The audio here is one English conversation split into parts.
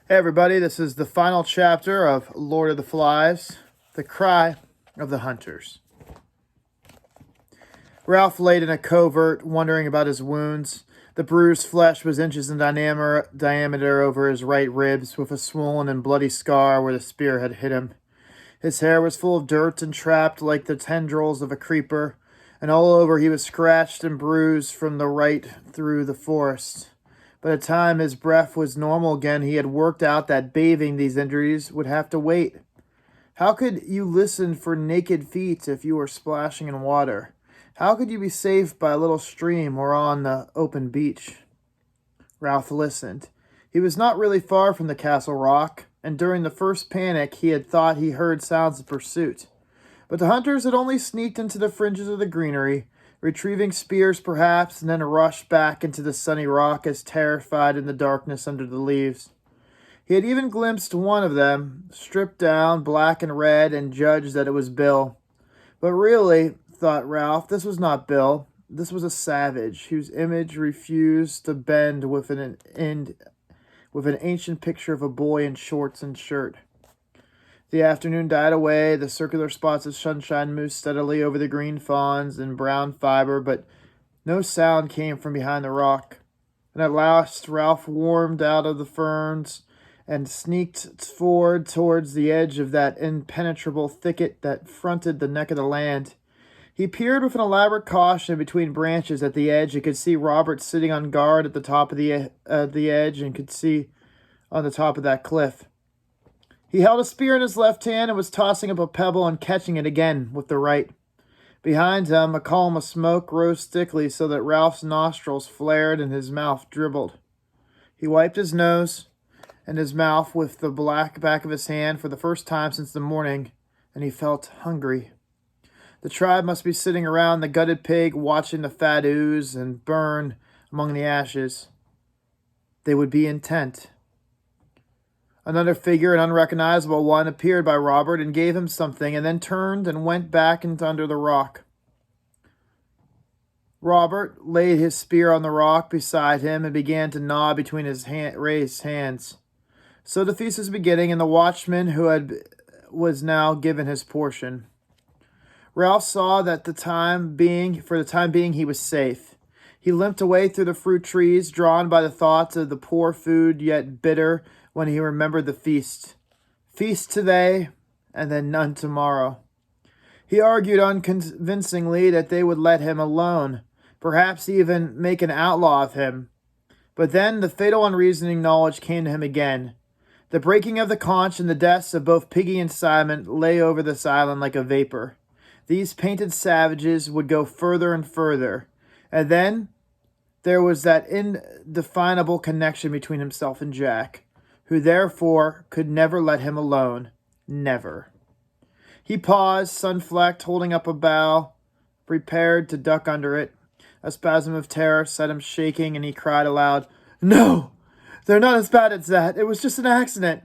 Hey everybody, this is the final chapter of Lord of the Flies, The Cry of the Hunters. Ralph laid in a covert, wondering about his wounds. The bruised flesh was inches in diameter over his right ribs, with a swollen and bloody scar where the spear had hit him. His hair was full of dirt and trapped like the tendrils of a creeper, and all over he was scratched and bruised from the right through the forest. By the time his breath was normal again, he had worked out that bathing these injuries would have to wait. How could you listen for naked feet if you were splashing in water? How could you be safe by a little stream or on the open beach? Ralph listened. He was not really far from the castle rock, and during the first panic he had thought he heard sounds of pursuit. But the hunters had only sneaked into the fringes of the greenery, retrieving spears perhaps, and then rushed back into the sunny rock as terrified in the darkness under the leaves. He had even glimpsed one of them, stripped down, black and red, and judged that it was Bill. But really, thought Ralph, this was not Bill. This was a savage, whose image refused to bend with an ancient picture of a boy in shorts and shirt. The afternoon died away. The circular spots of sunshine moved steadily over the green fawns and brown fiber, but no sound came from behind the rock. And at last Ralph warmed out of the ferns and sneaked forward towards the edge of that impenetrable thicket that fronted the neck of the land. He peered with an elaborate caution between branches at the edge and could see Robert sitting on guard at the top of the edge and could see on the top of that cliff. He held a spear in his left hand and was tossing up a pebble and catching it again with the right. Behind him, a column of smoke rose thickly so that Ralph's nostrils flared and his mouth dribbled. He wiped his nose and his mouth with the black back of his hand for the first time since the morning, and he felt hungry. The tribe must be sitting around the gutted pig, watching the fat ooze and burn among the ashes. They would be intent. Another figure, an unrecognizable one, appeared by Robert and gave him something, and then turned and went back into under the rock. Robert laid his spear on the rock beside him and began to gnaw between his raised hands. So the feast was beginning, and the watchman was now given his portion. Ralph saw that for the time being, he was safe. He limped away through the fruit trees, drawn by the thoughts of the poor food, yet bitter when he remembered the feast. Feast today, and then none tomorrow. He argued unconvincingly that they would let him alone, perhaps even make an outlaw of him. But then the fatal unreasoning knowledge came to him again. The breaking of the conch and the deaths of both Piggy and Simon lay over this island like a vapor. These painted savages would go further and further, and then there was that indefinable connection between himself and Jack, who therefore could never let him alone. Never. He paused, sun-flecked, holding up a bough, prepared to duck under it. A spasm of terror set him shaking, and he cried aloud, "No! They're not as bad as that. It was just an accident."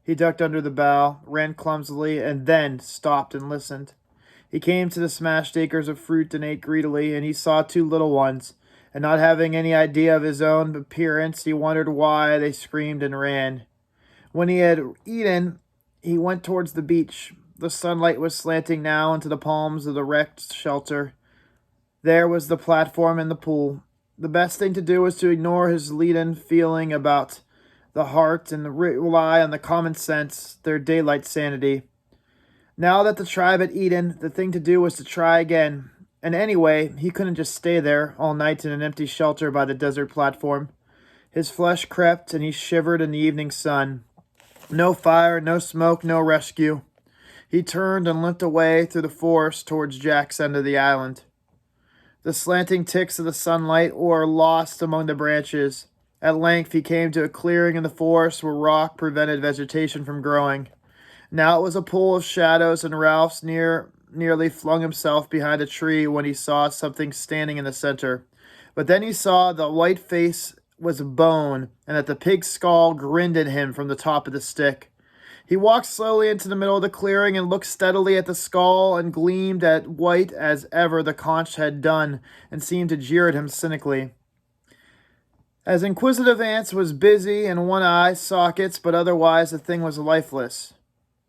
He ducked under the bough, ran clumsily, and then stopped and listened. He came to the smashed acres of fruit and ate greedily, and he saw two little ones, and not having any idea of his own appearance, he wondered why they screamed and ran. When he had eaten, he went towards the beach. The sunlight was slanting now into the palms of the wrecked shelter. There was the platform and the pool. The best thing to do was to ignore his leaden feeling about the heart and rely on the common sense, their daylight sanity. Now that the tribe had eaten, the thing to do was to try again. And anyway, he couldn't just stay there all night in an empty shelter by the desert platform. His flesh crept, and he shivered in the evening sun. No fire, no smoke, no rescue. He turned and limped away through the forest towards Jack's end of the island. The slanting ticks of the sunlight were lost among the branches. At length he came to a clearing in the forest where rock prevented vegetation from growing. Now it was a pool of shadows, and Ralph nearly flung himself behind a tree when he saw something standing in the center. But then he saw the white face was bone, and that the pig's skull grinned at him from the top of the stick. He walked slowly into the middle of the clearing and looked steadily at the skull, and gleamed at white as ever the conch had done, and seemed to jeer at him cynically. As Inquisitive Ants was busy in one eye sockets, but otherwise the thing was lifeless.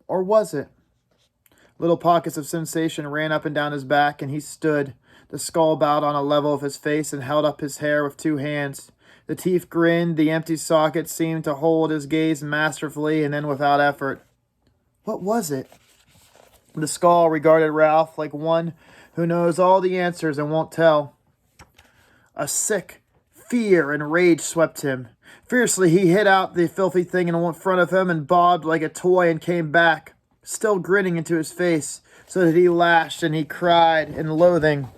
Or was it? Little pockets of sensation ran up and down his back, and he stood, the skull bowed on a level of his face, and held up his hair with two hands. The teeth grinned, the empty sockets seemed to hold his gaze masterfully, and then without effort. What was it? The skull regarded Ralph like one who knows all the answers and won't tell. A sick fear and rage swept him. Fiercely he hit out the filthy thing in front of him and bobbed like a toy and came back, still grinning into his face, so that he lashed and he cried in loathing.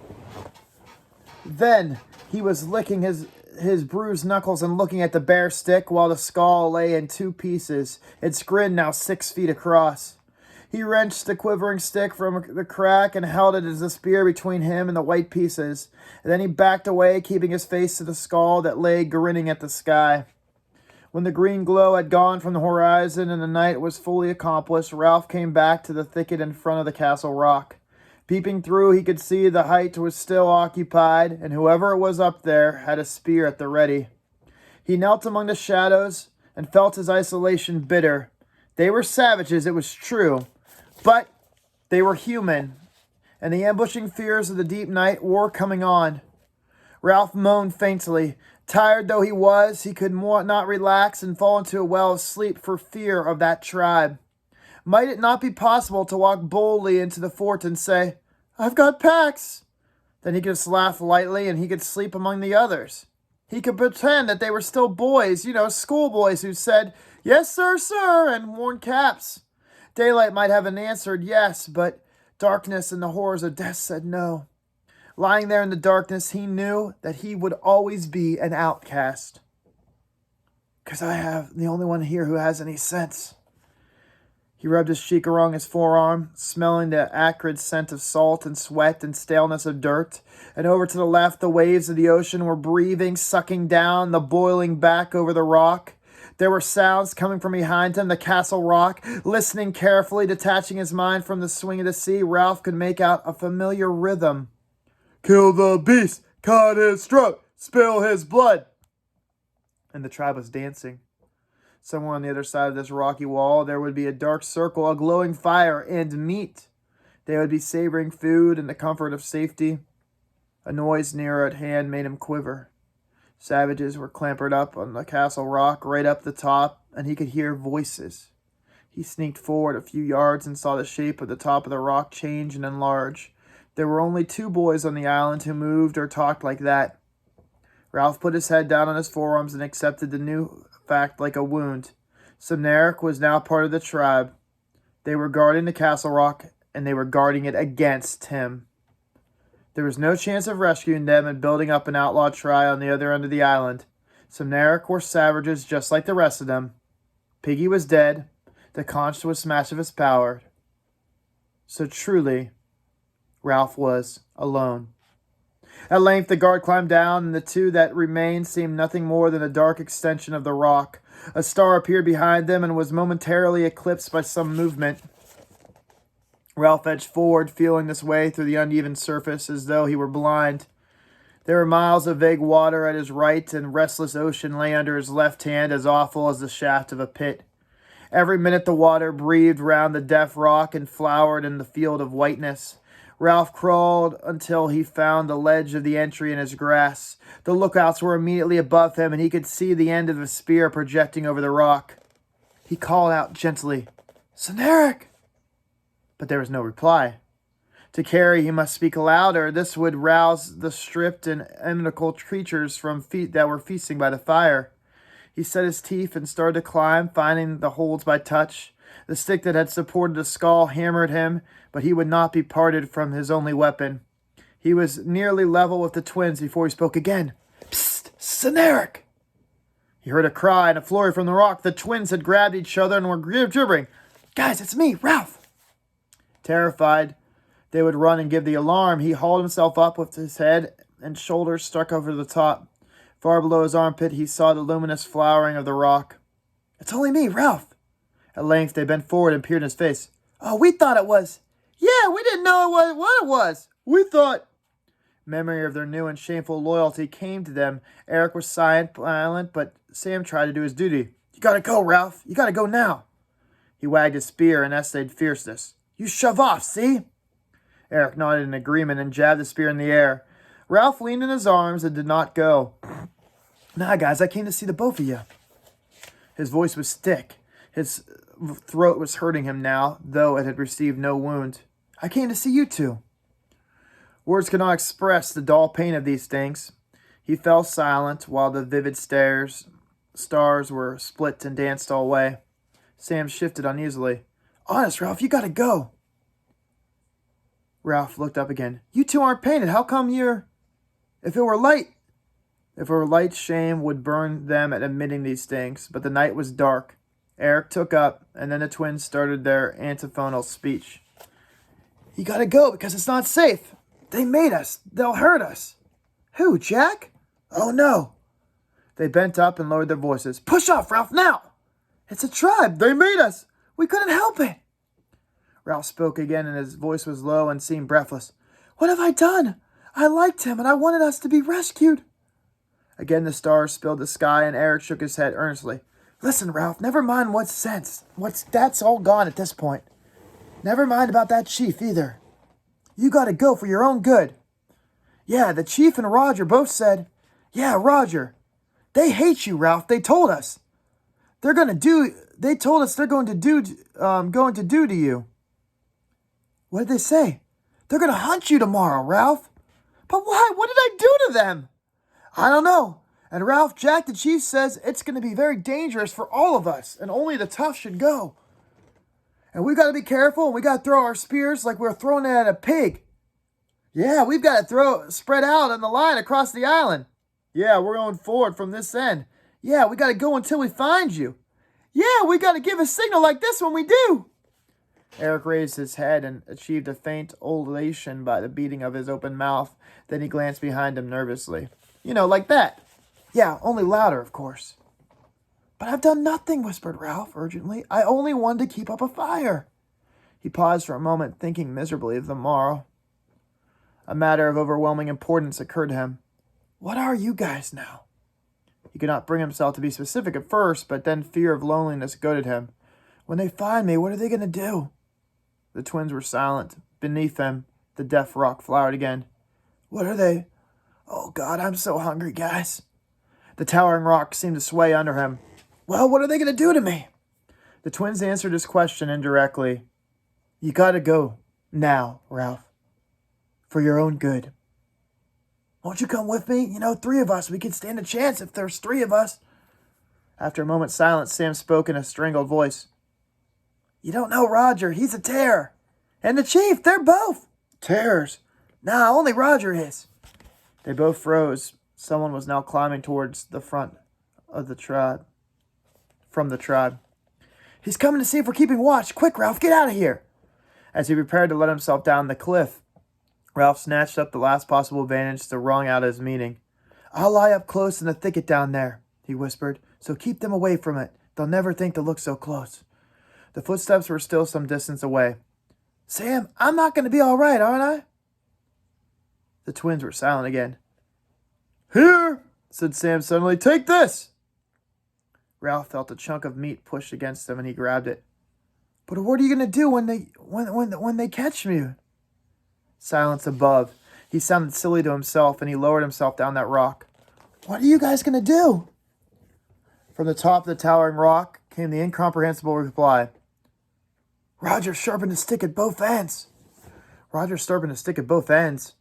Then he was licking his bruised knuckles and looking at the bare stick while the skull lay in two pieces, its grin now 6 feet across. He wrenched the quivering stick from the crack and held it as a spear between him and the white pieces. And then he backed away, keeping his face to the skull that lay grinning at the sky. When the green glow had gone from the horizon and the night was fully accomplished, Ralph came back to the thicket in front of the castle rock. Peeping through, he could see the height was still occupied, and whoever it was up there had a spear at the ready. He knelt among the shadows and felt his isolation bitter. They were savages, it was true, but they were human, and the ambushing fears of the deep night were coming on. Ralph moaned faintly. Tired though he was, he could not relax and fall into a well of sleep for fear of that tribe. Might it not be possible to walk boldly into the fort and say, "I've got packs"? Then he could just laugh lightly and he could sleep among the others. He could pretend that they were still boys, schoolboys who said, "Yes, sir, sir," and worn caps. Daylight might have answered yes, but darkness and the horrors of death said no. Lying there in the darkness, he knew that he would always be an outcast. "'Cause I have the only one here who has any sense." He rubbed his cheek along his forearm, smelling the acrid scent of salt and sweat and staleness of dirt. And over to the left, the waves of the ocean were breathing, sucking down the boiling back over the rock. There were sounds coming from behind him, the castle rock. Listening carefully, detaching his mind from the swing of the sea, Ralph could make out a familiar rhythm. "Kill the beast, cut his throat, spill his blood." And the tribe was dancing. Somewhere on the other side of this rocky wall, there would be a dark circle, a glowing fire, and meat. They would be savoring food in the comfort of safety. A noise nearer at hand made him quiver. Savages were clambered up on the castle rock, right up the top, and he could hear voices. He sneaked forward a few yards and saw the shape of the top of the rock change and enlarge. There were only 2 boys on the island who moved or talked like that. Ralph put his head down on his forearms and accepted the new fact like a wound. Samneric was now part of the tribe. They were guarding the castle rock, and they were guarding it against him. There was no chance of rescuing them and building up an outlaw tribe on the other end of the island. Samneric were savages just like the rest of them. Piggy was dead. The conch was smashed of its power. So truly, Ralph was alone. At length the guard climbed down, and the 2 that remained seemed nothing more than a dark extension of the rock. A star appeared behind them and was momentarily eclipsed by some movement. Ralph edged forward, feeling this way through the uneven surface as though he were blind. There were miles of vague water at his right, and restless ocean lay under his left hand, as awful as the shaft of a pit. Every minute the water breathed round the deaf rock and flowered in the field of whiteness. Ralph crawled until he found the ledge of the entry in his grasp. The lookouts were immediately above him, and he could see the end of a spear projecting over the rock. He called out gently, "Samneric!" But there was no reply. To carry, he must speak louder. This would rouse the stripped and inimical creatures from feet that were feasting by the fire. He set his teeth and started to climb, finding the holds by touch. The stick that had supported the skull hammered him, but he would not be parted from his only weapon. He was nearly level with the twins before he spoke again. "Psst! Samneric!" He heard a cry and a flurry from the rock. The twins had grabbed each other and were gibbering. "Guys, it's me, Ralph!" Terrified, they would run and give the alarm. He hauled himself up with his head and shoulders stuck over the top. Far below his armpit, he saw the luminous flowering of the rock. "It's only me, Ralph." At length, they bent forward and peered in his face. "Oh, we thought it was..." "Yeah, we didn't know what it was. We thought..." Memory of their new and shameful loyalty came to them. Eric was silent, but Sam tried to do his duty. You gotta go, Ralph. You gotta go now. He wagged his spear and essayed fierceness. You shove off, see? Eric nodded in agreement and jabbed the spear in the air. Ralph leaned in his arms and did not go. Nah, guys, I came to see the both of you. His voice was thick. His throat was hurting him now, though it had received no wound. I came to see you two. Words could not express the dull pain of these things. He fell silent while the vivid stars were split and danced all away. Sam shifted uneasily. Honest, Ralph, you gotta go. Ralph looked up again. You two aren't painted. How come you're... If it were light, shame would burn them at admitting these things, but the night was dark. Eric took up, and then the twins started their antiphonal speech. You gotta go because it's not safe. They made us. They'll hurt us. Who, Jack? Oh, no. They bent up and lowered their voices. Push off, Ralph, now! It's a tribe. They made us. We couldn't help it. Ralph spoke again, and his voice was low and seemed breathless. What have I done? I liked him, and I wanted us to be rescued. Again the stars filled the sky, and Eric shook his head earnestly. Listen, Ralph, never mind that's all gone at this point. Never mind about that chief, either. You gotta go for your own good. Yeah, the chief and Roger both said, yeah, Roger. They hate you, Ralph. They told us. They told us they're going to do to you. What did they say? They're going to hunt you tomorrow, Ralph. But why? What did I do to them? I don't know. And Ralph, Jack the chief says it's going to be very dangerous for all of us, and only the tough should go. And we got to be careful, and we got to throw our spears like we're throwing it at a pig. Yeah, we've got to spread out on the line across the island. Yeah, we're going forward from this end. Yeah, we got to go until we find you. Yeah, we got to give a signal like this when we do. Eric raised his head and achieved a faint ululation by the beating of his open mouth. Then he glanced behind him nervously. You know, like that. Yeah, only louder, of course. But I've done nothing, whispered Ralph urgently. I only wanted to keep up a fire. He paused for a moment, thinking miserably of the morrow. A matter of overwhelming importance occurred to him. What are you guys now? He could not bring himself to be specific at first, but then fear of loneliness goaded him. When they find me, what are they going to do? The twins were silent. Beneath them, the deaf rock flowered again. What are they? Oh, God, I'm so hungry, guys. The towering rock seemed to sway under him. Well, what are they going to do to me? The twins answered his question indirectly. You got to go now, Ralph. For your own good. Won't you come with me? You know, 3 of us. We could stand a chance if there's 3 of us. After a moment's silence, Sam spoke in a strangled voice. You don't know Roger. He's a terror. And the chief, they're both terrors. Nah, only Roger is. They both froze. Someone was now climbing towards the front of the tribe. From the tribe. He's coming to see if we're keeping watch. Quick, Ralph, get out of here. As he prepared to let himself down the cliff, Ralph snatched up the last possible advantage to wrung out his meaning. I'll lie up close in the thicket down there, he whispered, so keep them away from it. They'll never think to look so close. The footsteps were still some distance away. Sam, I'm not going to be all right, aren't I? The twins were silent again. Here, said Sam suddenly. Take this. Ralph felt a chunk of meat pushed against him, and he grabbed it. But what are you going to do when they catch me? Silence above. He sounded silly to himself, and he lowered himself down that rock. What are you guys going to do? From the top of the towering rock came the incomprehensible reply. Roger sharpened his stick at both ends. Roger sharpened his stick at both ends.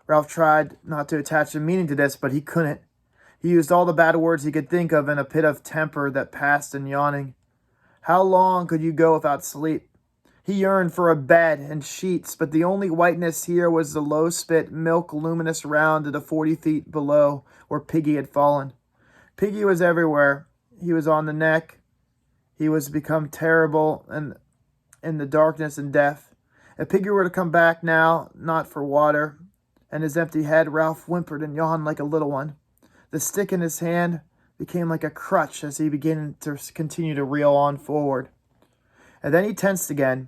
Ralph tried not to attach a meaning to this, but he couldn't. He used all the bad words he could think of in a pit of temper that passed in yawning. How long could you go without sleep? He yearned for a bed and sheets, but the only whiteness here was the low-spit milk luminous round of the 40 feet below where Piggy had fallen. Piggy was everywhere. He was on the neck. He was become terrible and in the darkness and death. If Piggy were to come back now, not for water, and his empty head, Ralph whimpered and yawned like a little one. The stick in his hand became like a crutch as he began to continue to reel on forward. And then he tensed again.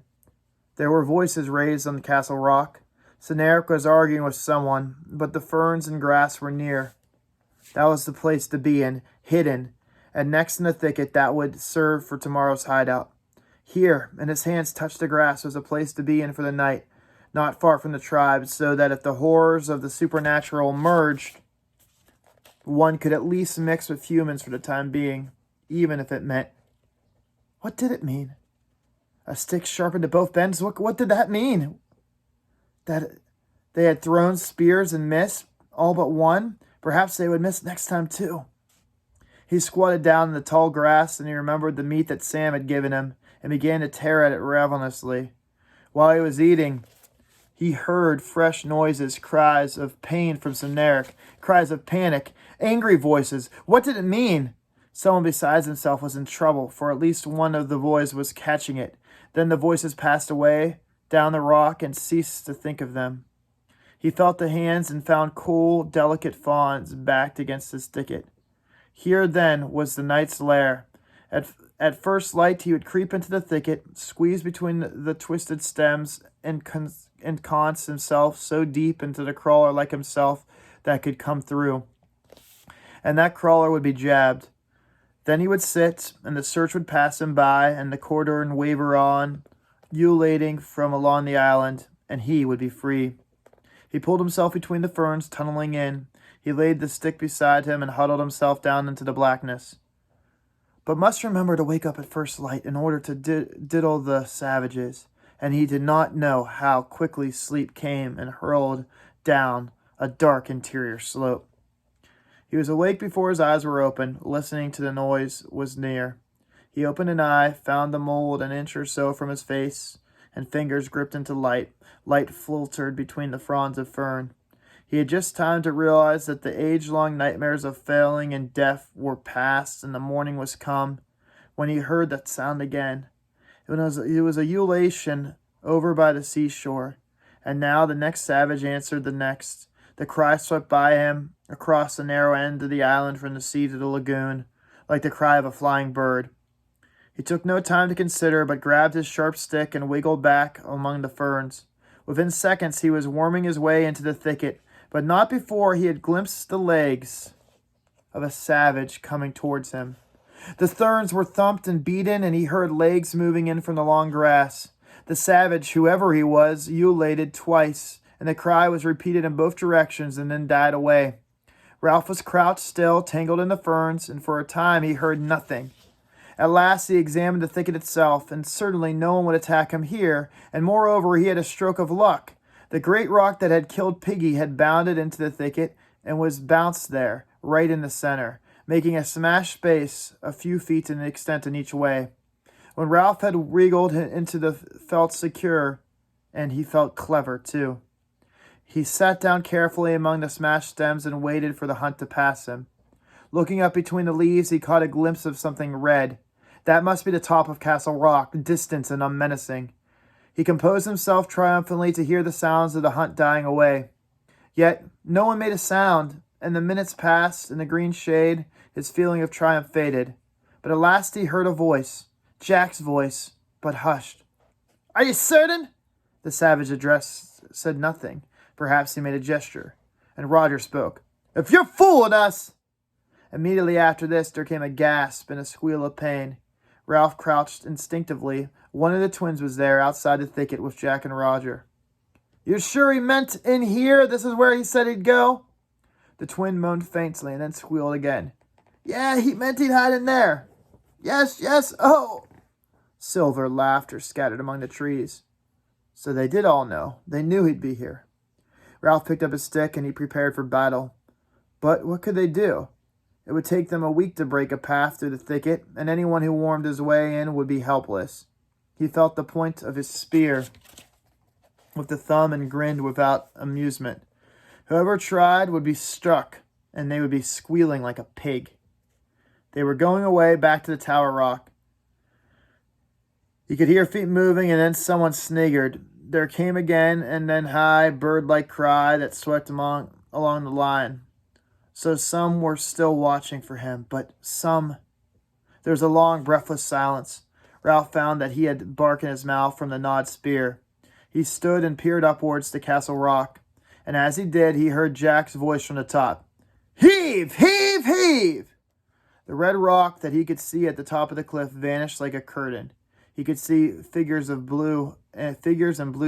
There were voices raised on the castle rock. Seneric was arguing with someone, but the ferns and grass were near. That was the place to be in, hidden, and next in the thicket that would serve for tomorrow's hideout. Here, and his hands touched the grass, was a place to be in for the night, not far from the tribe, so that if the horrors of the supernatural emerged, one could at least mix with humans for the time being, even if it meant... What did it mean? A stick sharpened at both ends? What did that mean? That they had thrown spears and missed, all but one? Perhaps they would miss next time, too. He squatted down in the tall grass, and he remembered the meat that Sam had given him, and began to tear at it ravenously. While he was eating, he heard fresh noises, cries of pain from Seneric, cries of panic, angry voices. What did it mean? Someone besides himself was in trouble, for at least one of the boys was catching it. Then the voices passed away down the rock and ceased to think of them. He felt the hands and found cool, delicate fawns backed against his thicket. Here, then, was the knight's lair. At first light, he would creep into the thicket, squeeze between the twisted stems, and ensconce himself so deep into the crawler like himself that could come through. And that crawler would be jabbed. Then he would sit, and the search would pass him by, and the cordon waver on, ululating from along the island, and he would be free. He pulled himself between the ferns, tunneling in. He laid the stick beside him and huddled himself down into the blackness. But must remember to wake up at first light in order to diddle the savages, and he did not know how quickly sleep came and hurled down a dark interior slope. He was awake before his eyes were open, listening to the noise was near. He opened an eye, found the mold an inch or so from his face, and fingers gripped into light. Light filtered between the fronds of fern. He had just time to realize that the age-long nightmares of failing and death were past and the morning was come, when he heard that sound again. It was a ululation over by the seashore, and now the next savage answered the next. The cry swept by him across the narrow end of the island from the sea to the lagoon, like the cry of a flying bird. He took no time to consider, but grabbed his sharp stick and wiggled back among the ferns. Within seconds he was worming his way into the thicket, but not before he had glimpsed the legs of a savage coming towards him. The thorns were thumped and beaten, and he heard legs moving in from the long grass. The savage, whoever he was, ululated twice, and the cry was repeated in both directions and then died away. Ralph was crouched still, tangled in the ferns, and for a time he heard nothing. At last he examined the thicket itself, and certainly no one would attack him here, and moreover he had a stroke of luck. The great rock that had killed Piggy had bounded into the thicket and was bounced there, right in the center, making a smashed space a few feet in extent in each way. When Ralph had wriggled into the felt secure, and he felt clever too. He sat down carefully among the smashed stems and waited for the hunt to pass him. Looking up between the leaves, he caught a glimpse of something red. That must be the top of Castle Rock, distant and unmenacing. He composed himself triumphantly to hear the sounds of the hunt dying away. Yet no one made a sound, and the minutes passed in the green shade. His feeling of triumph faded. But at last he heard a voice, Jack's voice, but hushed. "Are you certain?" The savage addressed said nothing. Perhaps he made a gesture, and Roger spoke. "If you're fooling us!" Immediately after this there came a gasp and a squeal of pain. Ralph crouched instinctively. One of the twins was there, outside the thicket, with Jack and Roger. "You're sure he meant in here? This is where he said he'd go?" The twin moaned faintly and then squealed again. "Yeah, he meant he'd hide in there. Yes, oh!" Silver laughter scattered among the trees. So they did all know. They knew he'd be here. Ralph picked up his stick and he prepared for battle. But what could they do? It would take them a week to break a path through the thicket, and anyone who wormed his way in would be helpless. He felt the point of his spear with the thumb and grinned without amusement. Whoever tried would be struck, and they would be squealing like a pig. They were going away back to the Tower Rock. He could hear feet moving, and then someone sniggered. There came again and then high, bird-like cry that swept along the line. So some were still watching for him, but some... There was a long, breathless silence. Ralph found that he had bark in his mouth from the gnawed spear. He stood and peered upwards to Castle Rock, and as he did, he heard Jack's voice from the top. Heave! Heave! Heave! The red rock that he could see at the top of the cliff vanished like a curtain. He could see figures in blue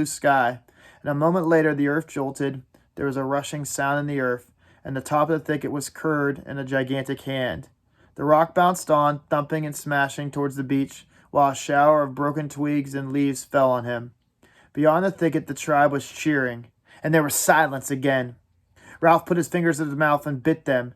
sky, and a moment later the earth jolted. There was a rushing sound in the earth, and the top of the thicket was curved in a gigantic hand. The rock bounced on, thumping and smashing towards the beach, while a shower of broken twigs and leaves fell on him. Beyond the thicket the tribe was cheering, and there was silence again. Ralph put his fingers in his mouth and bit them.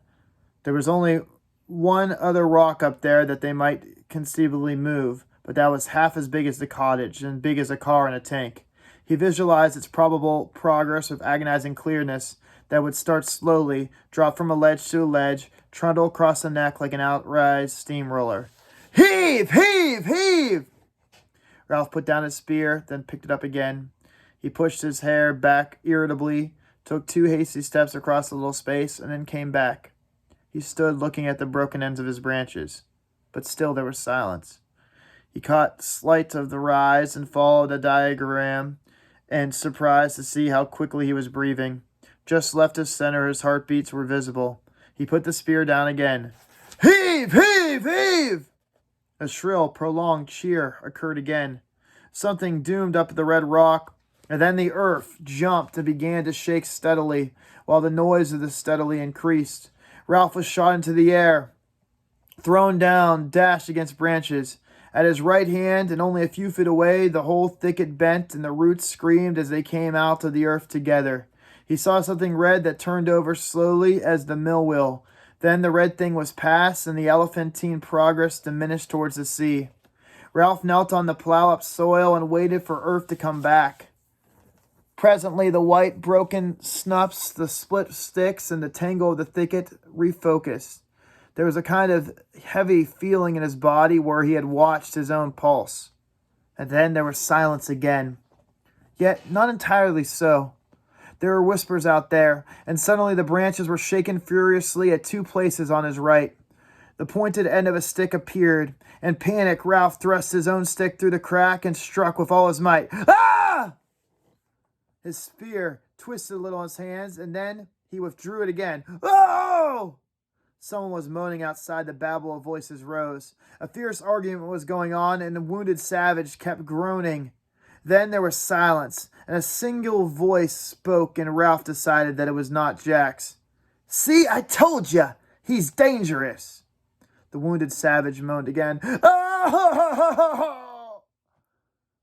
There was only one other rock up there that they might conceivably move, but that was half as big as the cottage and big as a car and a tank. He visualized its probable progress with agonizing clearness that would start slowly, drop from a ledge to a ledge, trundle across the neck like an outright steamroller. Heave! Heave! Heave! Ralph put down his spear, then picked it up again. He pushed his hair back irritably, took 2 hasty steps across the little space, and then came back. He stood looking at the broken ends of his branches, but still there was silence. He caught sight of the rise and fall of the diagram, and surprised to see how quickly he was breathing. Just left of center, his heartbeats were visible. He put the spear down again. Heave! Heave! Heave! A shrill, prolonged cheer occurred again. Something doomed up the red rock, and then the earth jumped and began to shake steadily, while the noise of the steadily increased. Ralph was shot into the air, thrown down, dashed against branches. At his right hand, and only a few feet away, the whole thicket bent, and the roots screamed as they came out of the earth together. He saw something red that turned over slowly as the mill wheel. Then the red thing was past, and the elephantine progress diminished towards the sea. Ralph knelt on the plow-up soil and waited for earth to come back. Presently, the white, broken snuffs, the split sticks, and the tangle of the thicket refocused. There was a kind of heavy feeling in his body where he had watched his own pulse. And then there was silence again. Yet not entirely so. There were whispers out there, and suddenly the branches were shaken furiously at 2 places on his right. The pointed end of a stick appeared. In panic, Ralph thrust his own stick through the crack and struck with all his might. Ah! His spear twisted a little in his hands, and then he withdrew it again. Oh! Someone was moaning outside. The babble of voices rose. A fierce argument was going on, and the wounded savage kept groaning. Then there was silence, and a single voice spoke, and Ralph decided that it was not Jack's. See, I told you, he's dangerous. The wounded savage moaned again. Oh!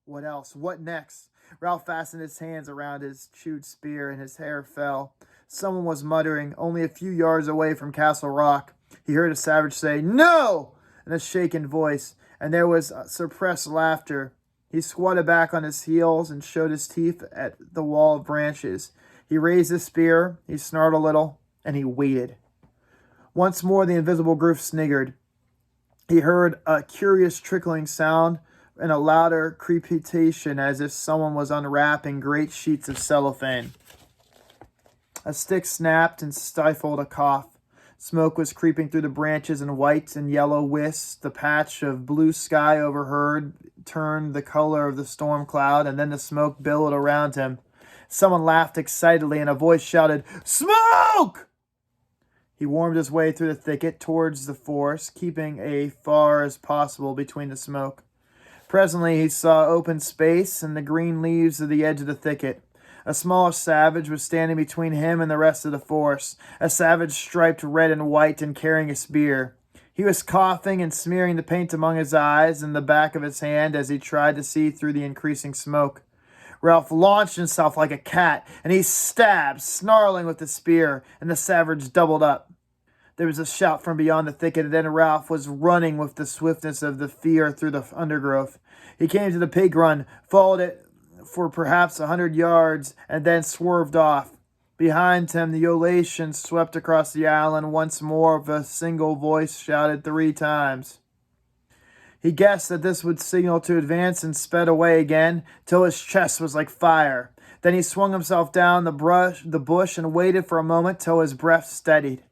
What else? What next? Ralph fastened his hands around his chewed spear, and his hair fell. Someone was muttering, only a few yards away from Castle Rock. He heard a savage say, "No!" in a shaken voice, and there was suppressed laughter. He squatted back on his heels and showed his teeth at the wall of branches. He raised his spear, he snarled a little, and he waited. Once more the invisible group sniggered. He heard a curious trickling sound and a louder crepitation as if someone was unwrapping great sheets of cellophane. A stick snapped and stifled a cough. Smoke was creeping through the branches in white and yellow wisps. The patch of blue sky overhead turned the color of the storm cloud, and then the smoke billowed around him. Someone laughed excitedly, and a voice shouted, "Smoke!" He wormed his way through the thicket towards the forest, keeping as far as possible between the smoke. Presently he saw open space and the green leaves of the edge of the thicket. A smaller savage was standing between him and the rest of the force, a savage striped red and white and carrying a spear. He was coughing and smearing the paint among his eyes and the back of his hand as he tried to see through the increasing smoke. Ralph launched himself like a cat, and he stabbed, snarling with the spear, and the savage doubled up. There was a shout from beyond the thicket, and then Ralph was running with the swiftness of the fear through the undergrowth. He came to the pig run, followed it for perhaps 100 yards, and then swerved off. Behind him, the elation swept across the island. Once more, with a single voice shouted 3 times. He guessed that this would signal to advance and sped away again, till his chest was like fire. Then he swung himself down the bush and waited for a moment till his breath steadied.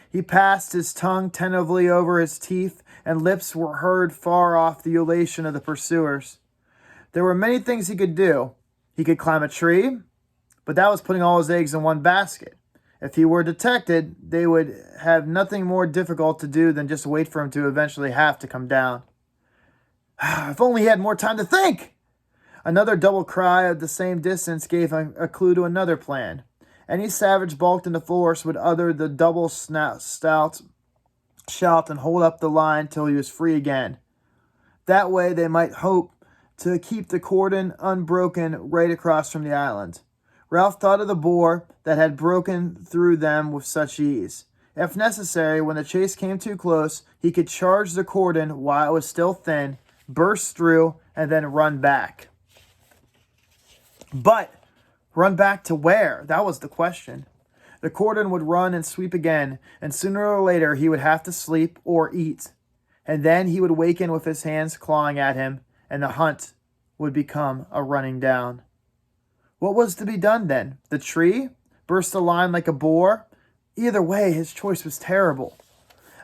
He passed his tongue tentatively over his teeth, and lips were heard far off the ululation of the pursuers. There were many things he could do. He could climb a tree, but that was putting all his eggs in one basket. If he were detected, they would have nothing more difficult to do than just wait for him to eventually have to come down. If only he had more time to think! Another double cry of the same distance gave him a clue to another plan. Any savage balked in the forest would utter the double stout shout and hold up the line till he was free again. That way they might hope to keep the cordon unbroken right across from the island. Ralph thought of the boar that had broken through them with such ease. If necessary, when the chase came too close, he could charge the cordon while it was still thin, burst through, and then run back. But run back to where? That was the question. The cordon would run and sweep again, and sooner or later he would have to sleep or eat. And then he would waken with his hands clawing at him, and the hunt would become a running down. What was to be done then? The tree? Burst the line like a boar? Either way, his choice was terrible.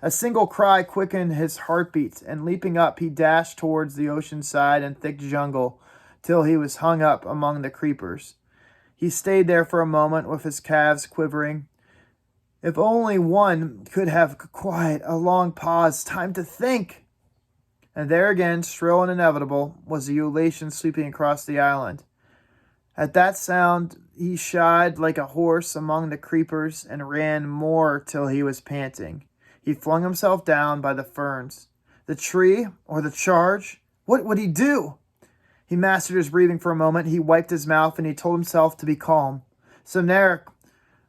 A single cry quickened his heartbeat, and leaping up, he dashed towards the ocean side and thick jungle, till he was hung up among the creepers. He stayed there for a moment with his calves quivering. If only one could have quiet, a long pause, time to think! And there again, shrill and inevitable, was the ululation sweeping across the island. At that sound, he shied like a horse among the creepers and ran more till he was panting. He flung himself down by the ferns. The tree, or the charge? What would he do? He mastered his breathing for a moment. He wiped his mouth and he told himself to be calm. Samneric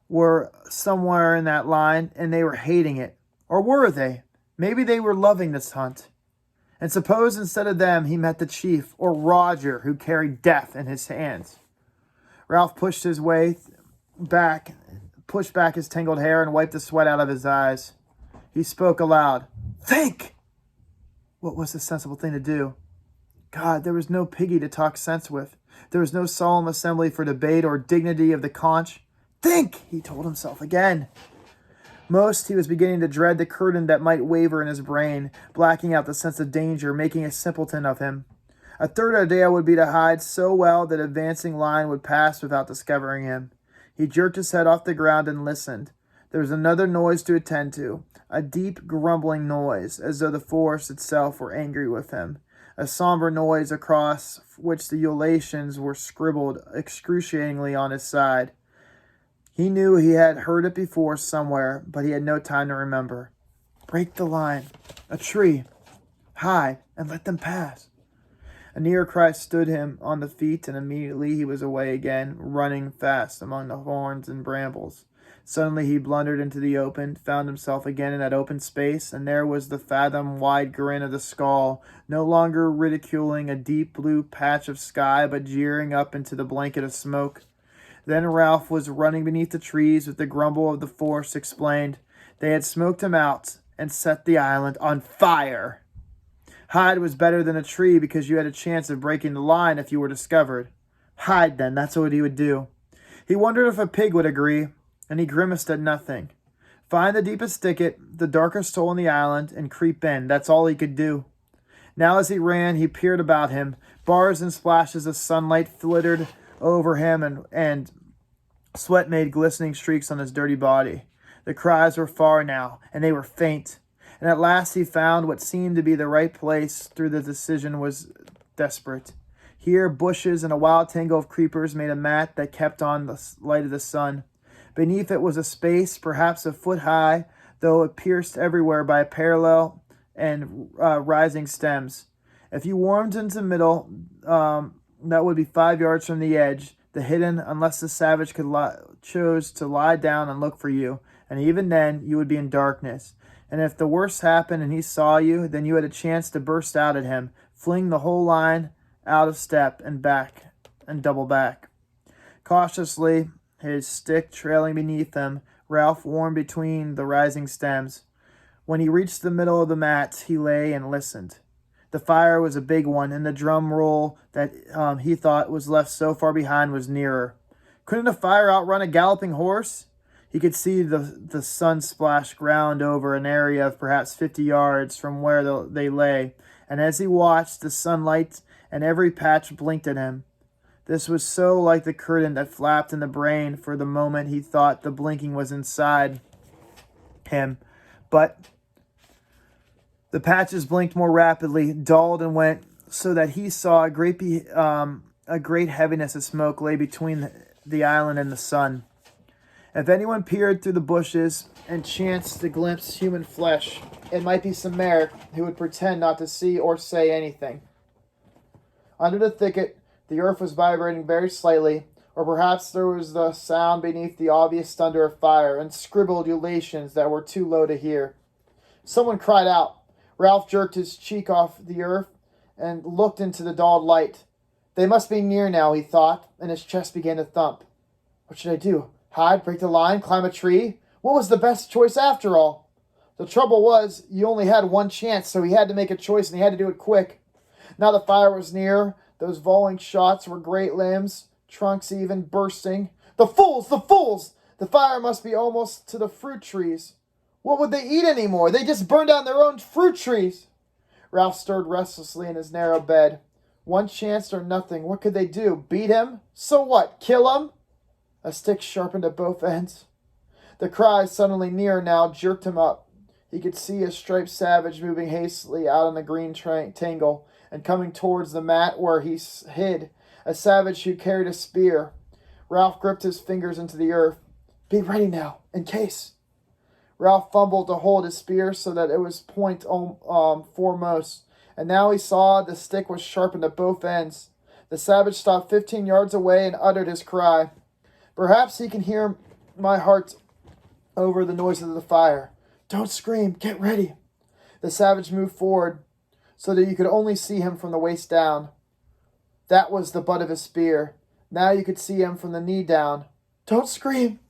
were somewhere in that line and they were hating it. Or were they? Maybe they were loving this hunt. And suppose instead of them he met the chief or Roger who carried death in his hands. Ralph pushed back his tangled hair and wiped the sweat out of his eyes. He spoke aloud. Think! What was the sensible thing to do? God, there was no piggy to talk sense with. There was no solemn assembly for debate or dignity of the conch. Think, he told himself again. Most, he was beginning to dread the curtain that might waver in his brain, blacking out the sense of danger, making a simpleton of him. A third idea would be to hide so well that advancing line would pass without discovering him. He jerked his head off the ground and listened. There was another noise to attend to, a deep grumbling noise, as though the forest itself were angry with him. A somber noise across which the ululations were scribbled excruciatingly on his side. He knew he had heard it before somewhere, but he had no time to remember. Break the line. A tree. Hide, and let them pass. A nearer cry stood him on the feet, and immediately he was away again, running fast among the thorns and brambles. Suddenly he blundered into the open, found himself again in that open space, and there was the fathom-wide grin of the skull, no longer ridiculing a deep blue patch of sky, but jeering up into the blanket of smoke. Then Ralph was running beneath the trees with the grumble of the force explained. They had smoked him out and set the island on fire. Hide was better than a tree because you had a chance of breaking the line if you were discovered. Hide, then, that's what he would do. He wondered if a pig would agree, and he grimaced at nothing. Find the deepest thicket, the darkest hole in the island, and creep in. That's all he could do. Now as he ran, he peered about him. Bars and splashes of sunlight flittered over him, and sweat made glistening streaks on his dirty body. The cries were far now, and they were faint. And at last he found what seemed to be the right place through the decision was desperate. Here, bushes and a wild tangle of creepers made a mat that kept on the light of the sun. Beneath it was a space, perhaps a foot high, though it pierced everywhere by parallel and rising stems. If you warmed into the middle, that would be 5 yards from the edge, the hidden, unless the savage chose to lie down and look for you, and even then you would be in darkness. And if the worst happened and he saw you, then you had a chance to burst out at him, fling the whole line out of step and back, and double back. Cautiously, his stick trailing beneath him, Ralph warmed between the rising stems. When he reached the middle of the mat, he lay and listened. The fire was a big one, and the drum roll that he thought was left so far behind was nearer. Couldn't a fire outrun a galloping horse? He could see the sun splash ground over an area of perhaps 50 yards from where they lay, and as he watched, the sunlight and every patch blinked at him. This was so like the curtain that flapped in the brain. For the moment he thought the blinking was inside him, but the patches blinked more rapidly, dulled, and went, so that he saw a great heaviness of smoke lay between the island and the sun. If anyone peered through the bushes and chanced to glimpse human flesh, it might be some Merrick, who would pretend not to see or say anything. Under the thicket, the earth was vibrating very slightly, or perhaps there was the sound beneath the obvious thunder of fire, and scribbled ululations that were too low to hear. Someone cried out. Ralph jerked his cheek off the earth and looked into the dulled light. They must be near now, he thought, and his chest began to thump. What should I do? Hide, break the line, climb a tree? What was the best choice after all? The trouble was, you only had one chance, so he had to make a choice, and he had to do it quick. Now the fire was near. Those volleying shots were great limbs, trunks even, bursting. The fools! The fools! The fire must be almost to the fruit trees. What would they eat anymore? They just burned down their own fruit trees. Ralph stirred restlessly in his narrow bed. One chance or nothing. What could they do? Beat him? So what? Kill him? A stick sharpened at both ends. The cry, suddenly near now, jerked him up. He could see a striped savage moving hastily out on the green tangle and coming towards the mat where he hid, a savage who carried a spear. Ralph gripped his fingers into the earth. Be ready now, in case. Ralph fumbled to hold his spear so that it was point foremost, and now he saw the stick was sharpened at both ends. The savage stopped 15 yards away and uttered his cry. Perhaps he can hear my heart over the noise of the fire. Don't scream, get ready. The savage moved forward so that you could only see him from the waist down. That was the butt of his spear. Now you could see him from the knee down. Don't scream.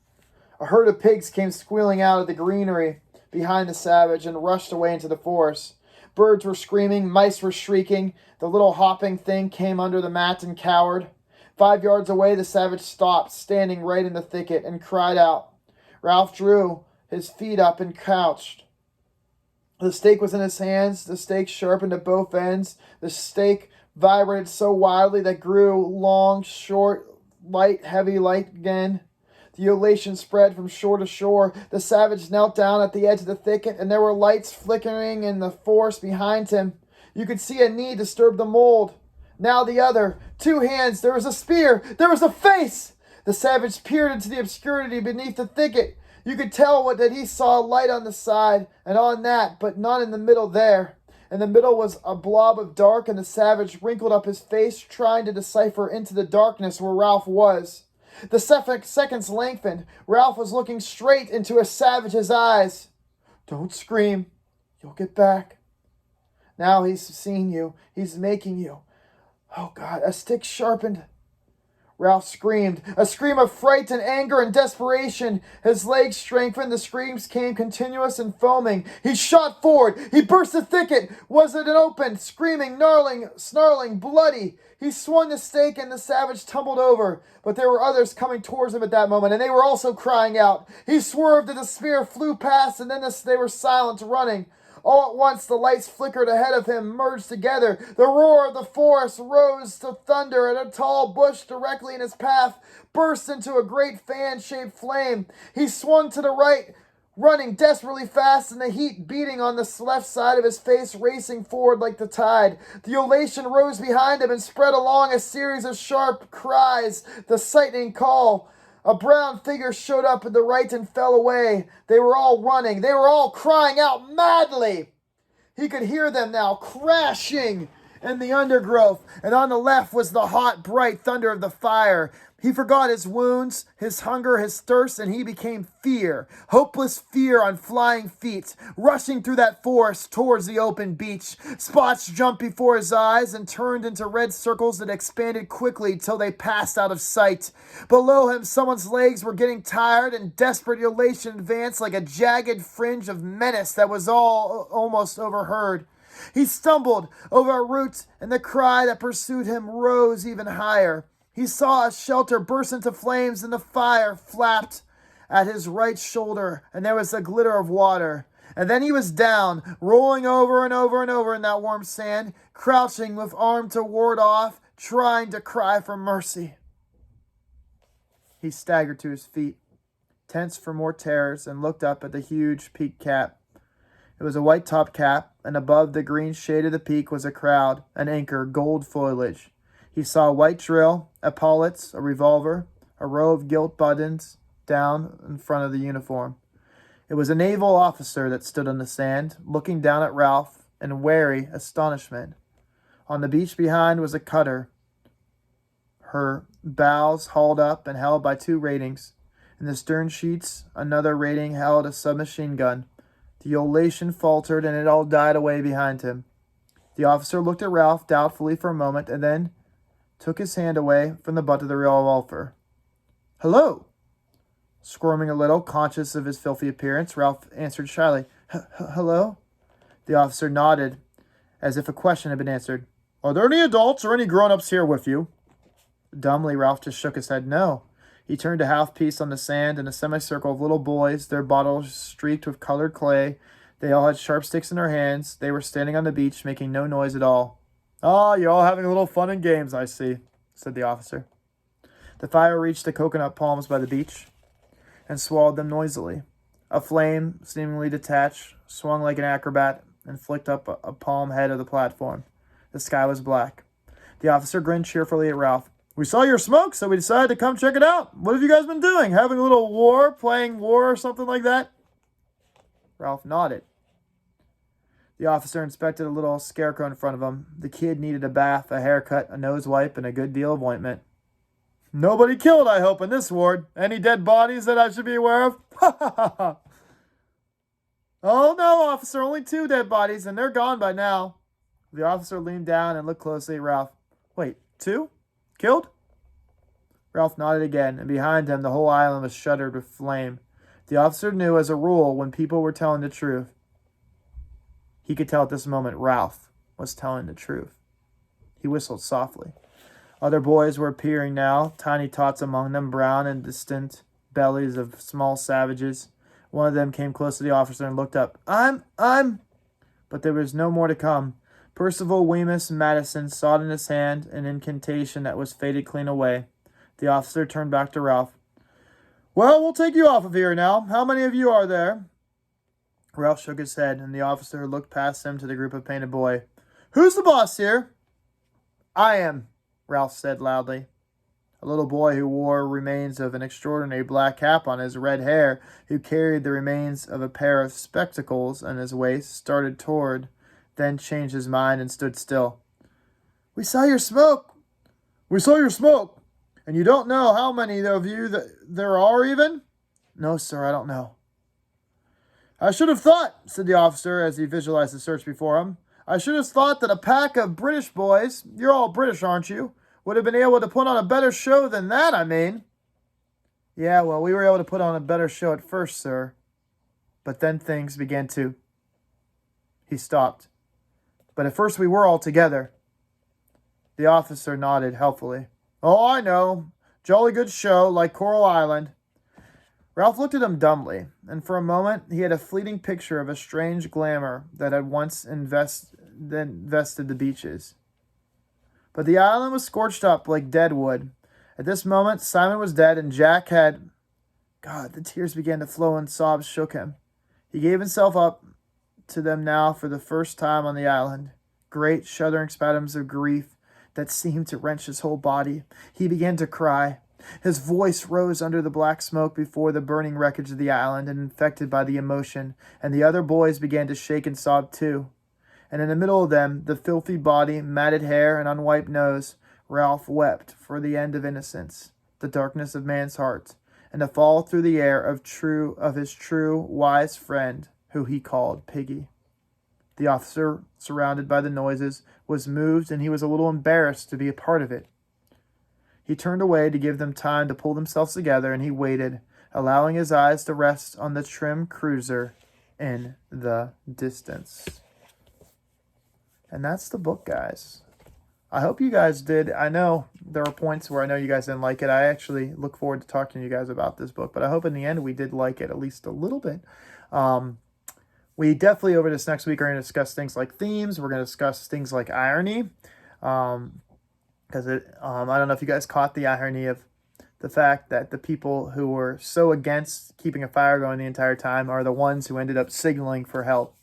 A herd of pigs came squealing out of the greenery behind the savage and rushed away into the forest. Birds were screaming, mice were shrieking. The little hopping thing came under the mat and cowered. 5 yards away, the savage stopped, standing right in the thicket, and cried out. Ralph drew his feet up and crouched. The stake was in his hands, the stake sharpened at both ends. The stake vibrated so wildly that grew long, short, light, heavy, light again. The elation spread from shore to shore. The savage knelt down at the edge of the thicket, and there were lights flickering in the forest behind him. You could see a knee disturb the mold. Now the other. 2 hands. There was a spear. There was a face. The savage peered into the obscurity beneath the thicket. You could tell that he saw light on the side and on that, but none in the middle there. In the middle was a blob of dark, and the savage wrinkled up his face, trying to decipher into the darkness where Ralph was. The seconds lengthened. Ralph was looking straight into a savage's eyes. Don't scream. You'll get back. Now he's seen you. He's making you. Oh, God, a stick sharpened. Ralph screamed, a scream of fright and anger and desperation. His legs strengthened. The screams came continuous and foaming. He shot forward. He burst the thicket. Was it an open, screaming, snarling, bloody? He swung the stake and the savage tumbled over. But there were others coming towards him at that moment, and they were also crying out. He swerved and the spear flew past, and then they were silent, running. All at once, the lights flickered ahead of him, merged together. The roar of the forest rose to thunder, and a tall bush directly in his path burst into a great fan-shaped flame. He swung to the right, running desperately fast, and the heat beating on the left side of his face, racing forward like the tide. The elation rose behind him and spread along a series of sharp cries, the sightning call. A brown figure showed up at the right and fell away. They were all running. They were all crying out madly. He could hear them now crashing in the undergrowth, and on the left was the hot, bright thunder of the fire. He forgot his wounds, his hunger, his thirst, and he became fear, hopeless fear on flying feet, rushing through that forest towards the open beach. Spots jumped before his eyes and turned into red circles that expanded quickly till they passed out of sight. Below him, someone's legs were getting tired, and desperate elation advanced like a jagged fringe of menace that was all almost overheard. He stumbled over a root, and the cry that pursued him rose even higher. He saw a shelter burst into flames, and the fire flapped at his right shoulder, and there was a glitter of water. And then he was down, rolling over and over and over in that warm sand, crouching with arm to ward off, trying to cry for mercy. He staggered to his feet, tense for more terrors, and looked up at the huge peak cap. It was a white-topped cap, and above the green shade of the peak was a crowd, an anchor, gold foliage. He saw a white drill, epaulets, a revolver, a row of gilt buttons down in front of the uniform. It was a naval officer that stood on the sand, looking down at Ralph in wary astonishment. On the beach behind was a cutter, her bows hauled up and held by 2 ratings. In the stern sheets, another rating held a submachine gun. The elation faltered, and it all died away behind him. The officer looked at Ralph doubtfully for a moment, and then took his hand away from the butt of the revolver. "Hello!" Squirming a little, conscious of his filthy appearance, Ralph answered shyly, "Hello?" The officer nodded, as if a question had been answered. "Are there any adults or any grown-ups here with you?" Dumbly, Ralph just shook his head no. He turned to half-piece on the sand in a semicircle of little boys, their bottles streaked with colored clay. They all had sharp sticks in their hands. They were standing on the beach, making no noise at all. "Ah, you're all having a little fun and games, I see," said the officer. The fire reached the coconut palms by the beach and swallowed them noisily. A flame, seemingly detached, swung like an acrobat and flicked up a palm head of the platform. The sky was black. The officer grinned cheerfully at Ralph. "We saw your smoke, so we decided to come check it out. What have you guys been doing? Having a little war, playing war or something like that?" Ralph nodded. The officer inspected a little scarecrow in front of him. The kid needed a bath, a haircut, a nose wipe, and a good deal of ointment. "Nobody killed, I hope, in this ward. Any dead bodies that I should be aware of?" "Ha ha ha ha." "Oh, no, officer, only 2 dead bodies, and they're gone by now." The officer leaned down and looked closely at Ralph. "Wait, 2? Killed?" Ralph nodded again, and behind him the whole island was shuddered with flame. The officer knew, as a rule, when people were telling the truth. He could tell at this moment Ralph was telling the truth. He whistled softly. Other boys were appearing now, tiny tots among them, brown and distant bellies of small savages. One of them came close to the officer and looked up. I'm... But there was no more to come. Percival Wemyss Madison sought in his hand an incantation that was faded clean away. The officer turned back to Ralph. "Well, we'll take you off of here now. How many of you are there?" Ralph shook his head, and the officer looked past him to the group of painted boy. "Who's the boss here?" "I am," Ralph said loudly. A little boy who wore remains of an extraordinary black cap on his red hair, who carried the remains of a pair of spectacles on his waist, started toward, then changed his mind and stood still. "We saw your smoke." "We saw your smoke. And you don't know how many of you there are even?" "No, sir, I don't know." "I should have thought," said the officer as he visualized the search before him, "I should have thought that a pack of British boys, you're all British, aren't you, would have been able to put on a better show than that, I mean." "Yeah, well, we were able to put on a better show at first, sir. But then things began to..." He stopped. "But at first we were all together." The officer nodded helpfully. "Oh, I know. Jolly good show, like Coral Island." Ralph looked at him dumbly, and for a moment he had a fleeting picture of a strange glamour that had once invested the beaches. But the island was scorched up like dead wood. At this moment, Simon was dead, and Jack had... God, the tears began to flow and sobs shook him. He gave himself up to them now for the first time on the island. Great, shuddering spasms of grief that seemed to wrench his whole body. He began to cry. His voice rose under the black smoke before the burning wreckage of the island, and infected by the emotion, and the other boys began to shake and sob too. And in the middle of them, the filthy body, matted hair, and unwiped nose, Ralph wept for the end of innocence, the darkness of man's heart, and the fall through the air of his true, wise friend, who he called Piggy. The officer, surrounded by the noises, was moved, and he was a little embarrassed to be a part of it. He turned away to give them time to pull themselves together, and he waited, allowing his eyes to rest on the trim cruiser in the distance. And that's the book, guys. I hope you guys did. I know there were points where I know you guys didn't like it. I actually look forward to talking to you guys about this book, but I hope in the end we did like it at least a little bit. We definitely, over this next week, are going to discuss things like themes. We're going to discuss things like irony. Because I don't know if you guys caught the irony of the fact that the people who were so against keeping a fire going the entire time are the ones who ended up signaling for help.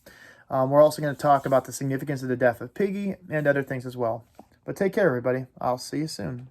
We're also going to talk about the significance of the death of Piggy and other things as well. But take care, everybody. I'll see you soon.